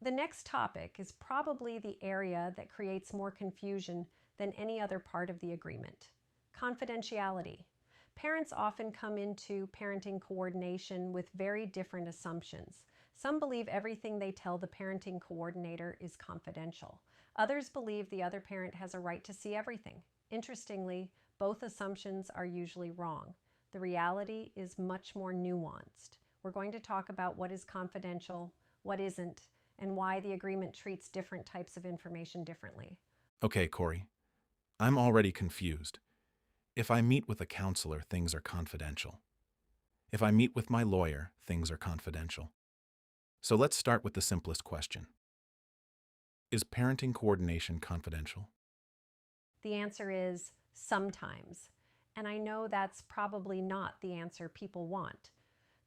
The next topic is probably the area that creates more confusion than any other part of the agreement: confidentiality. Parents often come into parenting coordination with very different assumptions. Some believe everything they tell the parenting coordinator is confidential. Others believe the other parent has a right to see everything. Interestingly, both assumptions are usually wrong. The reality is much more nuanced. We're going to talk about what is confidential, what isn't, and why the agreement treats different types of information differently. Okay, Corey, I'm already confused. If I meet with a counselor, things are confidential. If I meet with my lawyer, things are confidential. So let's start with the simplest question. Is parenting coordination confidential? The answer is sometimes. And I know that's probably not the answer people want.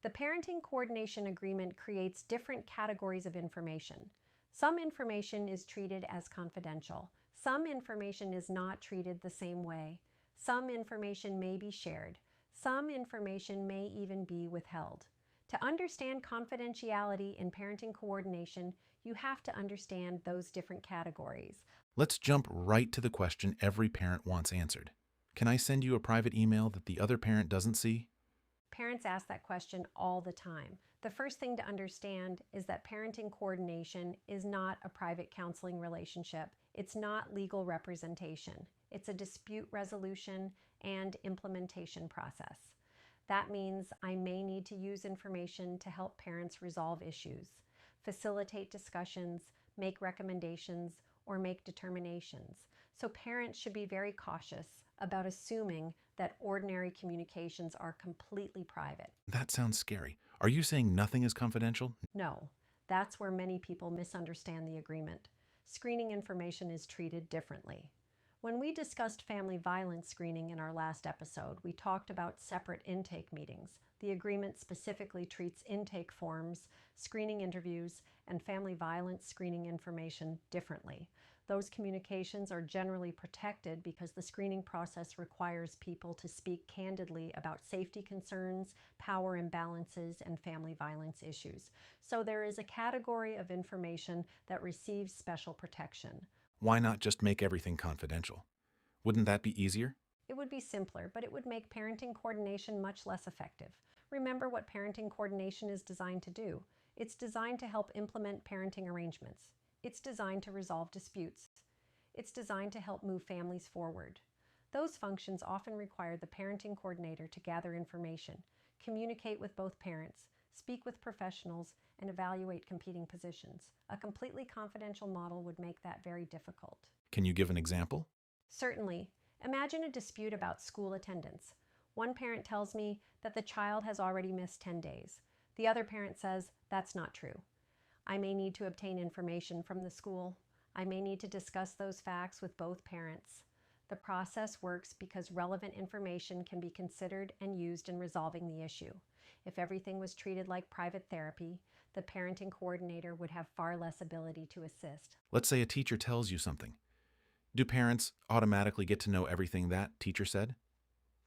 The Parenting Coordination Agreement creates different categories of information. Some information is treated as confidential. Some information is not treated the same way. Some information may be shared. Some information may even be withheld. To understand confidentiality in parenting coordination, you have to understand those different categories. Let's jump right to the question every parent wants answered. Can I send you a private email that the other parent doesn't see? Parents ask that question all the time. The first thing to understand is that parenting coordination is not a private counseling relationship. It's not legal representation. It's a dispute resolution and implementation process. That means I may need to use information to help parents resolve issues, facilitate discussions, make recommendations, or make determinations. So parents should be very cautious about assuming that ordinary communications are completely private. That sounds scary. Are you saying nothing is confidential? No, that's where many people misunderstand the agreement. Screening information is treated differently. When we discussed family violence screening in our last episode, we talked about separate intake meetings. The agreement specifically treats intake forms, screening interviews, and family violence screening information differently. Those communications are generally protected because the screening process requires people to speak candidly about safety concerns, power imbalances, and family violence issues. So there is a category of information that receives special protection. Why not just make everything confidential? Wouldn't that be easier? It would be simpler, but it would make parenting coordination much less effective. Remember what parenting coordination is designed to do. It's designed to help implement parenting arrangements. It's designed to resolve disputes. It's designed to help move families forward. Those functions often require the parenting coordinator to gather information, communicate with both parents, speak with professionals, and evaluate competing positions. A completely confidential model would make that very difficult. Can you give an example? Certainly. Imagine a dispute about school attendance. One parent tells me that the child has already missed 10 days. The other parent says that's not true. I may need to obtain information from the school. I may need to discuss those facts with both parents. The process works because relevant information can be considered and used in resolving the issue. If everything was treated like private therapy, the parenting coordinator would have far less ability to assist. Let's say a teacher tells you something. Do parents automatically get to know everything that teacher said?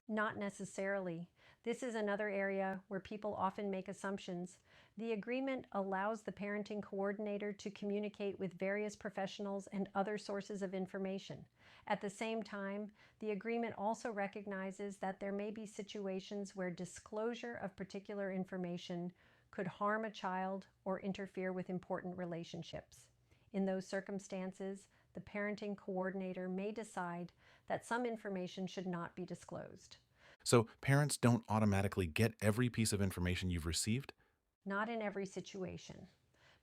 Not necessarily. This is another area where people often make assumptions. The agreement allows the parenting coordinator to communicate with various professionals and other sources of information. At the same time, the agreement also recognizes that there may be situations where disclosure of particular information could harm a child or interfere with important relationships. In those circumstances, the parenting coordinator may decide that some information should not be disclosed. So parents don't automatically get every piece of information you've received? Not in every situation.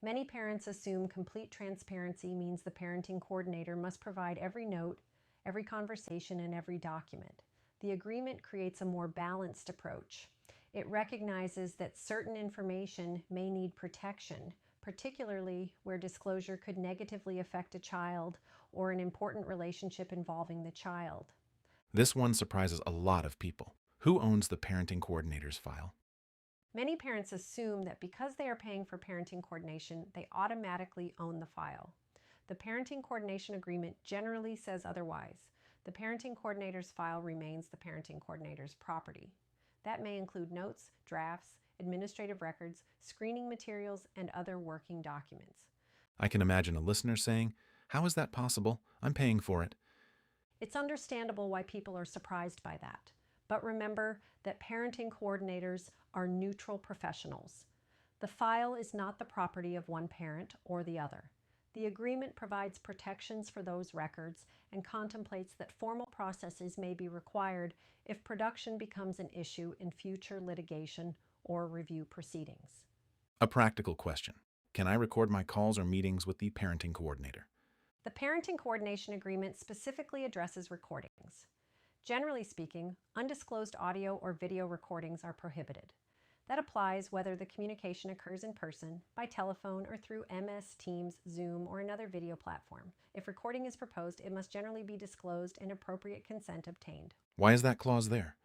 Many parents assume complete transparency means the parenting coordinator must provide every note, every conversation, and every document. The agreement creates a more balanced approach. It recognizes that certain information may need protection, particularly where disclosure could negatively affect a child or an important relationship involving the child. This one surprises a lot of people. Who owns the parenting coordinator's file? Many parents assume that because they are paying for parenting coordination, they automatically own the file. The parenting coordination agreement generally says otherwise. The parenting coordinator's file remains the parenting coordinator's property. That may include notes, drafts, administrative records, screening materials, and other working documents. I can imagine a listener saying, "How is that possible? I'm paying for it." It's understandable why people are surprised by that. But remember that parenting coordinators are neutral professionals. The file is not the property of one parent or the other. The agreement provides protections for those records and contemplates that formal processes may be required if production becomes an issue in future litigation or review proceedings. A practical question. Can I record my calls or meetings with the parenting coordinator? The Parenting Coordination Agreement specifically addresses recordings. Generally speaking, undisclosed audio or video recordings are prohibited. That applies whether the communication occurs in person, by telephone, or through MS, Teams, Zoom, or another video platform. If recording is proposed, it must generally be disclosed and appropriate consent obtained. Why is that clause there?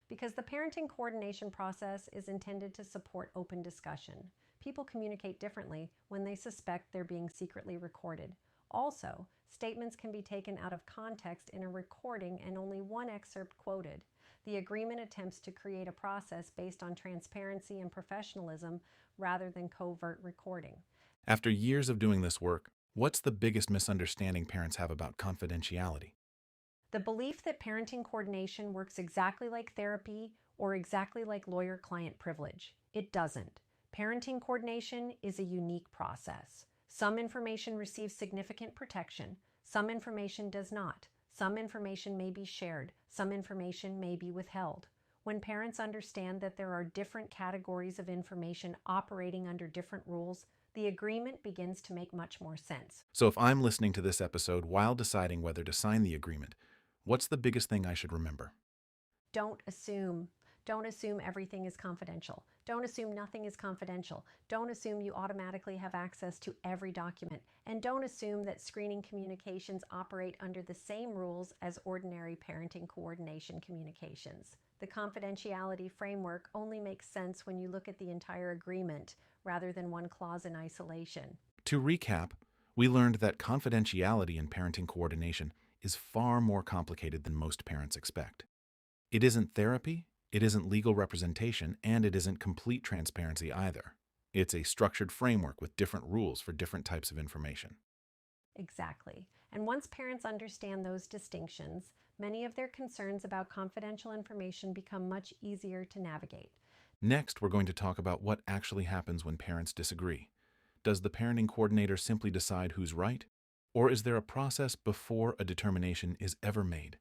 Because the parenting coordination process is intended to support open discussion. People communicate differently when they suspect they're being secretly recorded. Also, statements can be taken out of context in a recording and only one excerpt quoted. The agreement attempts to create a process based on transparency and professionalism rather than covert recording. After years of doing this work, what's the biggest misunderstanding parents have about confidentiality? The belief that parenting coordination works exactly like therapy or exactly like lawyer-client privilege. It doesn't. Parenting coordination is a unique process. Some information receives significant protection, some information does not. Some information may be shared, some information may be withheld. When parents understand that there are different categories of information operating under different rules, the agreement begins to make much more sense. So if I'm listening to this episode while deciding whether to sign the agreement, what's the biggest thing I should remember? Don't assume. Don't assume everything is confidential. Don't assume nothing is confidential. Don't assume you automatically have access to every document. And don't assume that screening communications operate under the same rules as ordinary parenting coordination communications. The confidentiality framework only makes sense when you look at the entire agreement rather than one clause in isolation. To recap, we learned that confidentiality in parenting coordination is far more complicated than most parents expect. It isn't therapy, it isn't legal representation, and it isn't complete transparency either. It's a structured framework with different rules for different types of information. Exactly. And once parents understand those distinctions, many of their concerns about confidential information become much easier to navigate. Next, we're going to talk about what actually happens when parents disagree. Does the parenting coordinator simply decide who's right? Or is there a process before a determination is ever made?